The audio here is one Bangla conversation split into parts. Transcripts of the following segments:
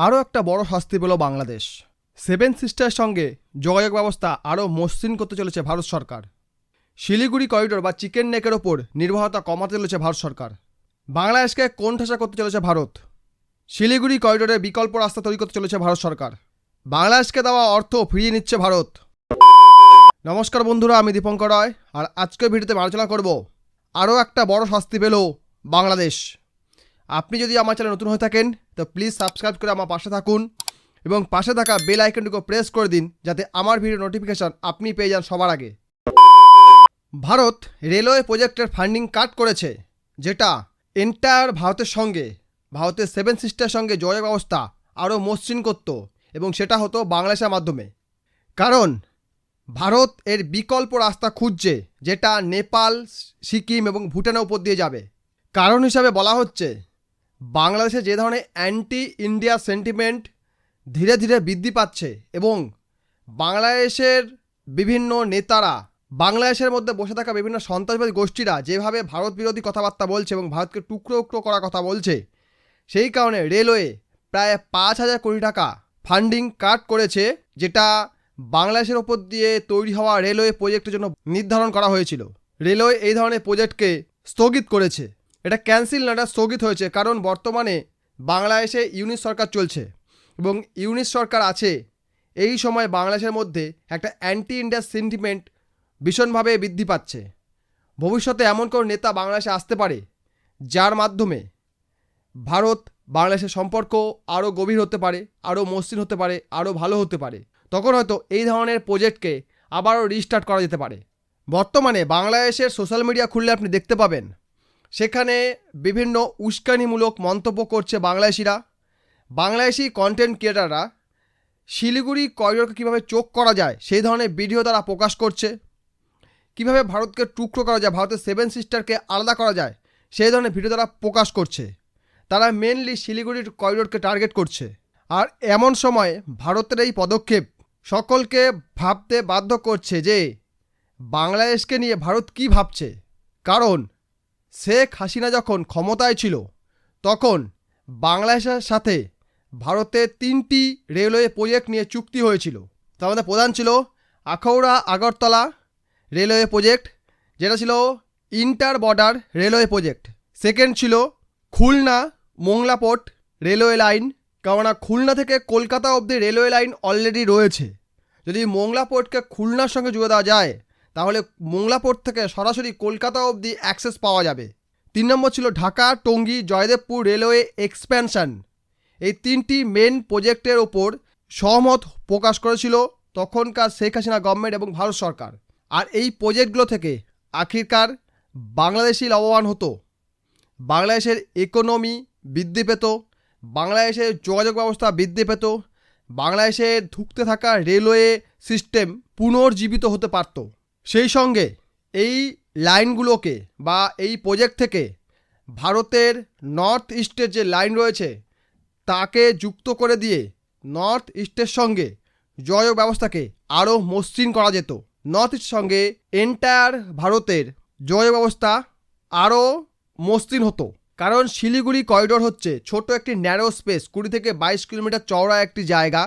আরও একটা বড় শাস্তি পেল বাংলাদেশ। সেভেন সিস্টারের সঙ্গে যোগাযোগ ব্যবস্থা আরও মসৃণ করতে চলেছে ভারত সরকার। শিলিগুড়ি করিডোর বা চিকেন নেকের ওপর নির্ভরতা কমাতে চলেছে ভারত সরকার। বাংলাদেশকে কোণঠাসা করতে চলেছে ভারত। শিলিগুড়ি করিডোরের বিকল্প রাস্তা তৈরি করতে চলেছে ভারত সরকার। বাংলাদেশকে দেওয়া অর্থ ফিরিয়ে নিচ্ছে ভারত। নমস্কার বন্ধুরা, আমি দীপঙ্কর রায়, আর আজকের ভিডিওতে আলোচনা করব আরও একটা বড় শাস্তি পেল বাংলাদেশ। আপনি যদি আমার চ্যানেল নতুন হয়ে থাকেন তো প্লিজ সাবস্ক্রাইব করে আমার পাশে থাকুন এবং পাশে থাকা বেল আইকনটিকে প্রেস করে দিন যাতে আমার ভিডিও নোটিফিকেশান আপনি পেয়ে যান সবার আগে। ভারত রেলওয়ে প্রজেক্টের ফান্ডিং কাট করেছে, যেটা এন্টায়ার ভারতের সঙ্গে, ভারতের সেভেন সিস্টারের সঙ্গে যোগাযোগ ব্যবস্থা আরও মসৃণ করত, এবং সেটা হতো বাংলাদেশের মাধ্যমে। কারণ ভারত এর বিকল্প রাস্তা খুঁজছে, যেটা নেপাল, সিকিম এবং ভুটানের উপর দিয়ে যাবে। কারণ হিসাবে বলা হচ্ছে বাংলাদেশে যে ধরনের অ্যান্টি ইন্ডিয়া সেন্টিমেন্ট ধীরে ধীরে বৃদ্ধি পাচ্ছে, এবং বাংলাদেশের বিভিন্ন নেতারা, বাংলাদেশের মধ্যে বসে থাকা বিভিন্ন সন্ত্রাসবাদী গোষ্ঠীরা যেভাবে ভারত বিরোধী কথাবার্তা বলছে এবং ভারতকে টুকরো টুকরো করার কথা বলছে, সেই কারণে রেলওয়ে প্রায় 5,000 কোটি টাকা ফান্ডিং কাট করেছে, যেটা বাংলাদেশের ওপর দিয়ে তৈরি হওয়া রেলওয়ে প্রজেক্টের জন্য নির্ধারণ করা হয়েছিল। রেলওয়ে এই ধরনের প্রজেক্টকে স্থগিত করেছে। এটা ক্যান্সেল না, এটা স্থগিত হয়েছে, কারণ বর্তমানে বাংলাদেশে ইউনিট সরকার চলছে এবং ইউনিট সরকার আছে। এই সময় বাংলাদেশের মধ্যে একটা অ্যান্টি ইন্ডিয়া সেন্টিমেন্ট ভীষণভাবে বৃদ্ধি পাচ্ছে। ভবিষ্যতে এমন কোনো নেতা বাংলাদেশে আসতে পারে যার মাধ্যমে ভারত বাংলাদেশের সম্পর্ক আরও গভীর হতে পারে, আরও মসৃণ হতে পারে, আরও ভালো হতে পারে। তখন হয়তো এই ধরনের প্রজেক্টকে আবারও রিস্টার্ট করা যেতে পারে। বর্তমানে বাংলাদেশের সোশ্যাল মিডিয়া খুললে আপনি দেখতে পাবেন সেখানে বিভিন্ন উস্কানিমূলক মন্তব্য করছে বাংলাদেশিরা। বাংলাদেশি কন্টেন্ট ক্রিয়েটাররা শিলিগুড়ি করিডোরকে কীভাবে চোখ করা যায় সেই ধরনের ভিডিও তারা প্রকাশ করছে। কিভাবে ভারতকে টুকরো করা যায়, ভারতের সেভেন সিস্টারকে আলাদা করা যায়, সেই ধরনের ভিডিও তারা প্রকাশ করছে। তারা মেনলি শিলিগুড়ির করিডোরকে টার্গেট করছে। আর এমন সময় ভারতের এই পদক্ষেপ সকলকে ভাবতে বাধ্য করছে যে বাংলাদেশকে নিয়ে ভারত কি ভাবছে। কারণ শেখ হাসিনা যখন ক্ষমতায় ছিল তখন বাংলাদেশের সাথে ভারতের 3টি রেলওয়ে প্রজেক্ট নিয়ে চুক্তি হয়েছিল। তার মধ্যে প্রধান ছিল আখাউড়া আগরতলা রেলওয়ে প্রজেক্ট, যেটা ছিল inter border railway project. Second ছিল Khulna Mongla port railway line, কেননা খুলনা থেকে কলকাতা অবধি রেলওয়ে লাইন অলরেডি রয়েছে। যদি মোংলা পোর্টকে খুলনার সঙ্গে জুড়ে দেওয়া যায় তাহলে মোংলা পোর্ট থেকে সরাসরি কলকাতা অবধি অ্যাক্সেস পাওয়া যাবে। 3 নম্বর ছিল ঢাকা টঙ্গী জয়দেবপুর রেলওয়ে এক্সপ্যানশন। এই 3টি মেন প্রজেক্টের ওপর সহমত প্রকাশ করেছিল তখনকার শেখ হাসিনা গভর্নমেন্ট এবং ভারত সরকার। আর এই প্রজেক্টগুলো থেকে আখিরকার বাংলাদেশি লাভবান হতো, বাংলাদেশের ইকোনমি বৃদ্ধি পেত, বাংলাদেশের যোগাযোগ ব্যবস্থা বৃদ্ধি পেত, বাংলাদেশে ধুঁকতে থাকা রেলওয়ে সিস্টেম পুনর্জীবিত হতে পারত। সেই সঙ্গে এই লাইনগুলোকে বা এই প্রজেক্ট থেকে ভারতের নর্থ ইস্টের যে লাইন রয়েছে তাকে যুক্ত করে দিয়ে নর্থ ইস্টের সঙ্গে যোগাযোগ ব্যবস্থাকে আরও মসৃণ করা যেত। নর্থ ইস্টের সঙ্গে এন্টায়ার ভারতের যোগাযোগ ব্যবস্থা আরও মসৃণ হতো। কারণ শিলিগুড়ি করিডোর হচ্ছে ছোট একটি ন্যারো স্পেস, 20 থেকে 22 কিলোমিটার চওড়া একটি জায়গা,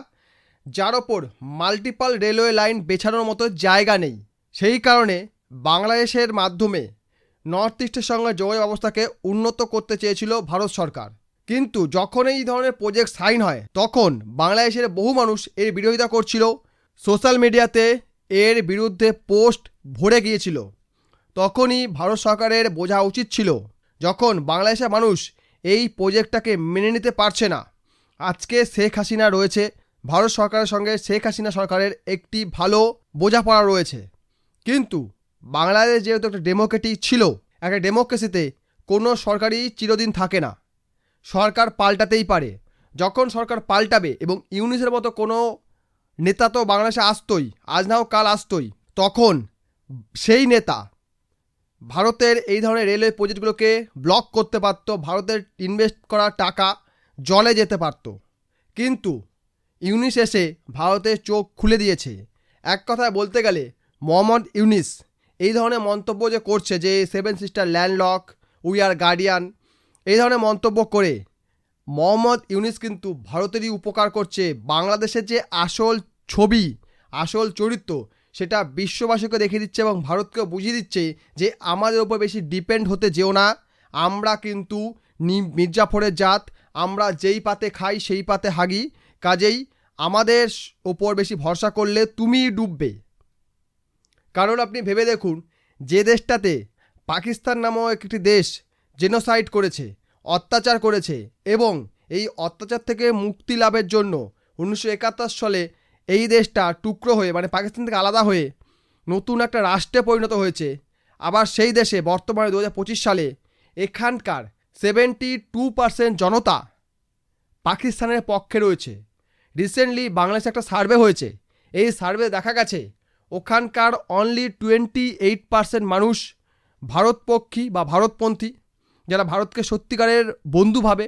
যার ওপর মাল্টিপল রেলওয়ে লাইন বেছানোর মতো জায়গা নেই। সেই কারণে বাংলাদেশের মাধ্যমে নর্থ ইস্টের সঙ্গে যোগাযোগ ব্যবস্থাকে উন্নত করতে চেয়েছিল ভারত সরকার। কিন্তু যখন এই ধরনের প্রজেক্ট সাইন হয় তখন বাংলাদেশের বহু মানুষ এর বিরোধিতা করছিল। সোশ্যাল মিডিয়াতে এর বিরুদ্ধে পোস্ট ভরে গিয়েছিল। তখনই ভারত সরকারের বোঝা উচিত ছিল, যখন বাংলাদেশের মানুষ এই প্রজেক্টটাকে মেনে নিতে পারছে না। আজকে শেখ হাসিনা রয়েছে, ভারত সরকারের সঙ্গে শেখ হাসিনা সরকারের একটি ভালো বোঝাপড়া রয়েছে। কিন্তু বাংলাদেশ যেহেতু একটা ডেমোক্রেটিক ছিল, একটা ডেমোক্রেসিতে কোনো সরকারই চিরদিন থাকে না, সরকার পাল্টাতেই পারে। যখন সরকার পাল্টাবে এবং ইউনিসের মতো কোনো নেতা তো বাংলাদেশে আসতই, আজ না হোক কাল আসতই, তখন সেই নেতা ভারতের এই ধরনের রেলওয়ে প্রজেক্টগুলোকে ব্লক করতে পারত, ভারতের ইনভেস্ট করা টাকা জলে যেতে পারত। কিন্তু ইউনিস এসে ভারতের চোখ খুলে দিয়েছে। এক কথায় বলতে গেলে মোহাম্মদ ইউনিস এই ধরনের মন্তব্য যে করছে যে seven sister landlock, we are guardian, এই ধরনের মন্তব্য করে মোহাম্মদ ইউনিস কিন্তু ভারতেরই উপকার করছে। বাংলাদেশের যে আসল ছবি, আসল চরিত্র, সেটা বিশ্ববাসীকে দেখিয়ে দিচ্ছে এবং ভারতকেও বুঝিয়ে দিচ্ছে যে আমাদের ওপর বেশি ডিপেন্ড হতে যেও না। আমরা কিন্তু মির্জাফরের জাত, আমরা যেই পাতে খাই সেই পাতে হাগি, কাজেই আমাদের ওপর বেশি ভরসা করলে তুমিই ডুববে। কারণ আপনি ভেবে দেখুন, যে দেশটাতে পাকিস্তান নামক একটি দেশ জেনোসাইড করেছে, অত্যাচার করেছে, এবং এই অত্যাচার থেকে মুক্তি লাভের জন্য 1971 সালে এই দেশটা টুকরো হয়ে, মানে পাকিস্তান থেকে আলাদা হয়ে নতুন একটা রাষ্ট্রে পরিণত হয়েছে। আবার সেই দেশে বর্তমানে 2025 সালে এখানকার 72% জনতা পাকিস্তানের পক্ষে রয়েছে। রিসেন্টলি বাংলাদেশে একটা সার্ভে হয়েছে, এই সার্ভে দেখা গেছে ওখানকার অনলি 28% মানুষ ভারতপক্ষী বা ভারতপন্থী, যারা ভারতকে সত্যিকারের বন্ধু ভাবে,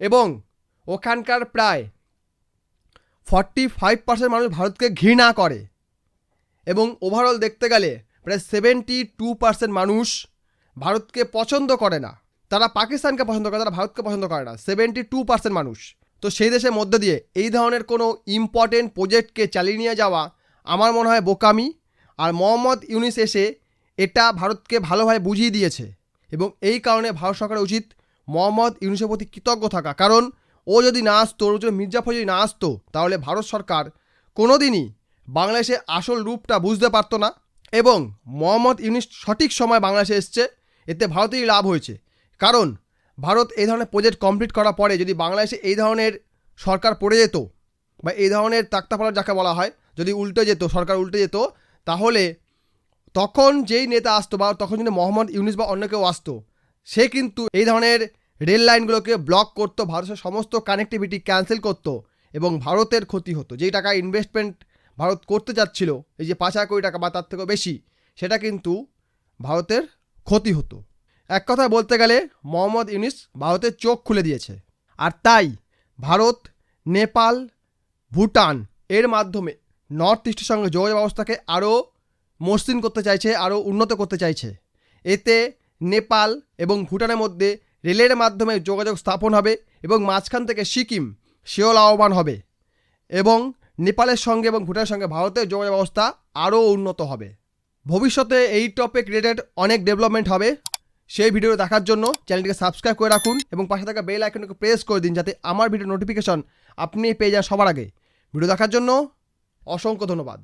এবং ওখানকার প্রায় 45% মানুষ ভারতকে ঘৃণা করে। এবং ওভারঅল দেখতে গেলে প্রায় 72% মানুষ ভারতকে পছন্দ করে না, তারা পাকিস্তানকে পছন্দ করে, তারা ভারতকে পছন্দ করে না। 72% মানুষ। তো সেই দেশের মধ্যে দিয়ে এই ধরনের কোনো ইম্পর্টেন্ট প্রজেক্টকে চালিয়ে নিয়ে যাওয়া আমার মনে হয় বোকামি। আর মোহাম্মদ ইউনিস এসে এটা ভারতকে ভালোভাবে বুঝিয়ে দিয়েছে, এবং এই কারণে ভারত সরকারের উচিত মোহাম্মদ ইউনিসের প্রতি কৃতজ্ঞ থাকা। কারণ ও যদি না আসতো, ওর যদি মির্জাফর যদি না আসতো, তাহলে ভারত সরকার কোনো দিনই বাংলাদেশের আসল রূপটা বুঝতে পারতো না। এবং মোহাম্মদ ইউনিস সঠিক সময় বাংলাদেশে এসছে, এতে ভারতেরই লাভ হয়েছে। কারণ ভারত এই ধরনের প্রজেক্ট কমপ্লিট করার পরে যদি বাংলাদেশে এই ধরনের সরকার পড়ে যেত, বা এই ধরনের তাক্তাপালট যাকে বলা হয়, যদি উল্টে যেত, সরকার উল্টে যেত, তাহলে তখন যেই নেতা আসতো, বা তখন যদি মোহাম্মদ ইউনিস বা অন্য কেউ আসতো, সে কিন্তু এই ধরনের রেল লাইনগুলোকে ব্লক করতো, ভারতের সমস্ত কানেক্টিভিটি ক্যান্সেল করতো, এবং ভারতের ক্ষতি হতো। যেই টাকা ইনভেস্টমেন্ট ভারত করতে যাচ্ছিল, এই যে 5,000 কোটি টাকা বা তার থেকেও বেশি, সেটা কিন্তু ভারতের ক্ষতি হতো। এক কথায় বলতে গেলে মোহাম্মদ ইউনিস ভারতের চোখ খুলে দিয়েছে। আর তাই ভারত, নেপাল, ভুটান এর মাধ্যমে নর্থ ইস্টের সঙ্গে যোগাযোগ ব্যবস্থাকে আরও মসৃণ করতে চাইছে, আরও উন্নত করতে চাইছে। এতে নেপাল এবং ভুটানের মধ্যে রেলের মাধ্যমে যোগাযোগ স্থাপন হবে, এবং মাঝখান থেকে সিকিম সেও লাভবান হবে, এবং নেপালের সঙ্গে এবং ভুটানের সঙ্গে ভারতের যোগাযোগ ব্যবস্থা আরও উন্নত হবে। ভবিষ্যতে এই টপিক রিলেটেড অনেক ডেভেলপমেন্ট হবে। সেই ভিডিও দেখার জন্য চ্যানেলটিকে সাবস্ক্রাইব করে রাখুন, এবং পাশে থাকা বেল আইকনকে প্রেস করে দিন, যাতে আমার ভিডিও নোটিফিকেশন আপনি পেয়ে যান সবার আগে। ভিডিও দেখার জন্য অসংখ্য ধন্যবাদ।